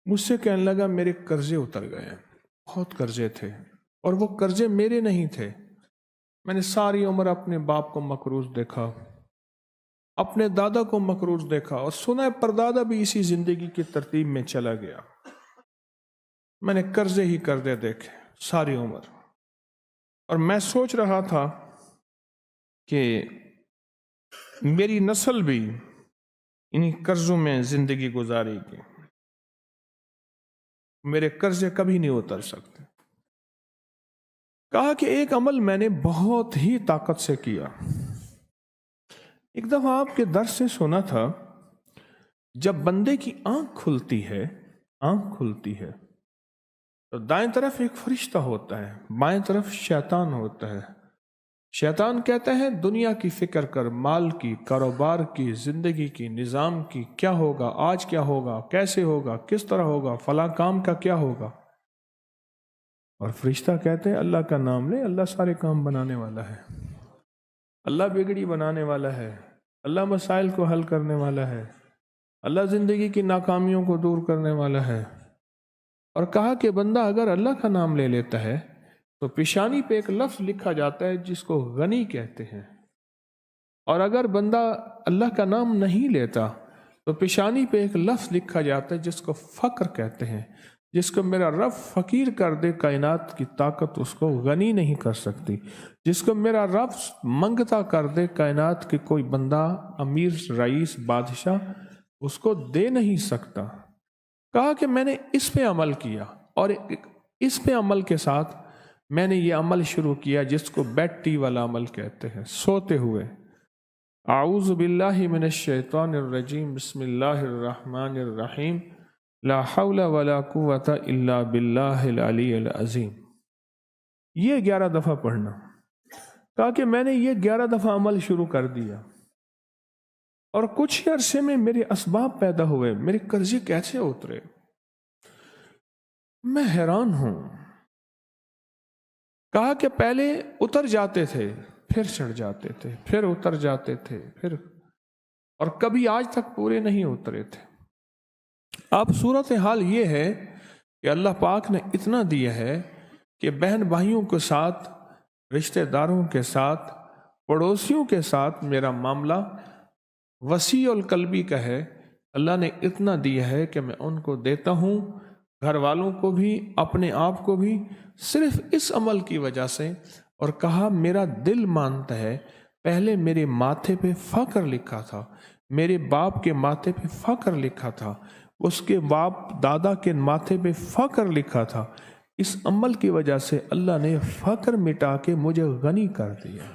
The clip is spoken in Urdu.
مجھ سے کہنے لگا میرے قرضے اتر گئے ہیں، بہت قرضے تھے، اور وہ قرضے میرے نہیں تھے۔ میں نے ساری عمر اپنے باپ کو مقروض دیکھا، اپنے دادا کو مقروض دیکھا، اور سنا ہے پردادا بھی اسی زندگی کی ترتیب میں چلا گیا۔ میں نے قرضے ہی قرضے دیکھے ساری عمر، اور میں سوچ رہا تھا کہ میری نسل بھی انہی قرضوں میں زندگی گزارے گی، میرے قرضے کبھی نہیں اتر سکتے۔ کہا کہ ایک عمل میں نے بہت ہی طاقت سے کیا۔ ایک دفعہ آپ کے درس سے سنا تھا، جب بندے کی آنکھ کھلتی ہے تو دائیں طرف ایک فرشتہ ہوتا ہے، بائیں طرف شیطان ہوتا ہے۔ شیطان کہتا ہے دنیا کی فکر کر، مال کی، کاروبار کی، زندگی کی، نظام کی، کیا ہوگا، آج کیا ہوگا، کیسے ہوگا، کس طرح ہوگا، فلاں کام کا کیا ہوگا۔ اور فرشتہ کہتے ہیں اللہ کا نام لے، اللہ سارے کام بنانے والا ہے، اللہ بگڑی بنانے والا ہے، اللہ مسائل کو حل کرنے والا ہے، اللہ زندگی کی ناکامیوں کو دور کرنے والا ہے۔ اور کہا کہ بندہ اگر اللہ کا نام لے لیتا ہے تو پیشانی پہ ایک لفظ لکھا جاتا ہے جس کو غنی کہتے ہیں، اور اگر بندہ اللہ کا نام نہیں لیتا تو پیشانی پہ ایک لفظ لکھا جاتا ہے جس کو فقر کہتے ہیں، جس کو میرا رب فقیر کر دے کائنات کی طاقت اس کو غنی نہیں کر سکتی، جس کو میرا رب منگتا کر دے کائنات کے کوئی بندہ، امیر، رئیس، بادشاہ اس کو دے نہیں سکتا۔ کہا کہ میں نے اس پہ عمل کیا، اور اس پہ عمل کے ساتھ میں نے یہ عمل شروع کیا جس کو بیڈ ٹی والا عمل کہتے ہیں، سوتے ہوئے اعوذ باللہ من الشیطان الرجیم بسم اللہ الرحمن الرحیم لا حول ولا قوة الا باللہ العلی العظیم، یہ 11 دفعہ پڑھنا۔ کہا کہ میں نے یہ 11 دفعہ عمل شروع کر دیا، اور کچھ ہی عرصے میں میرے اسباب پیدا ہوئے، میرے قرضے کیسے اترے، میں حیران ہوں۔ کہا کہ پہلے اتر جاتے تھے، پھر چڑھ جاتے تھے، پھر اتر جاتے تھے، پھر، اور کبھی آج تک پورے نہیں اترے تھے۔ اب صورتحال یہ ہے کہ اللہ پاک نے اتنا دیا ہے کہ بہن بھائیوں کے ساتھ، رشتہ داروں کے ساتھ، پڑوسیوں کے ساتھ میرا معاملہ وسیع القلبی کا ہے۔ اللہ نے اتنا دیا ہے کہ میں ان کو دیتا ہوں، گھر والوں کو بھی، اپنے آپ کو بھی، صرف اس عمل کی وجہ سے۔ اور کہا میرا دل مانتا ہے، پہلے میرے ماتھے پہ فقر لکھا تھا، میرے باپ کے ماتھے پہ فقر لکھا تھا، اس کے باپ دادا کے ماتھے پہ فقر لکھا تھا۔ اس عمل کی وجہ سے اللہ نے فقر مٹا کے مجھے غنی کر دیا۔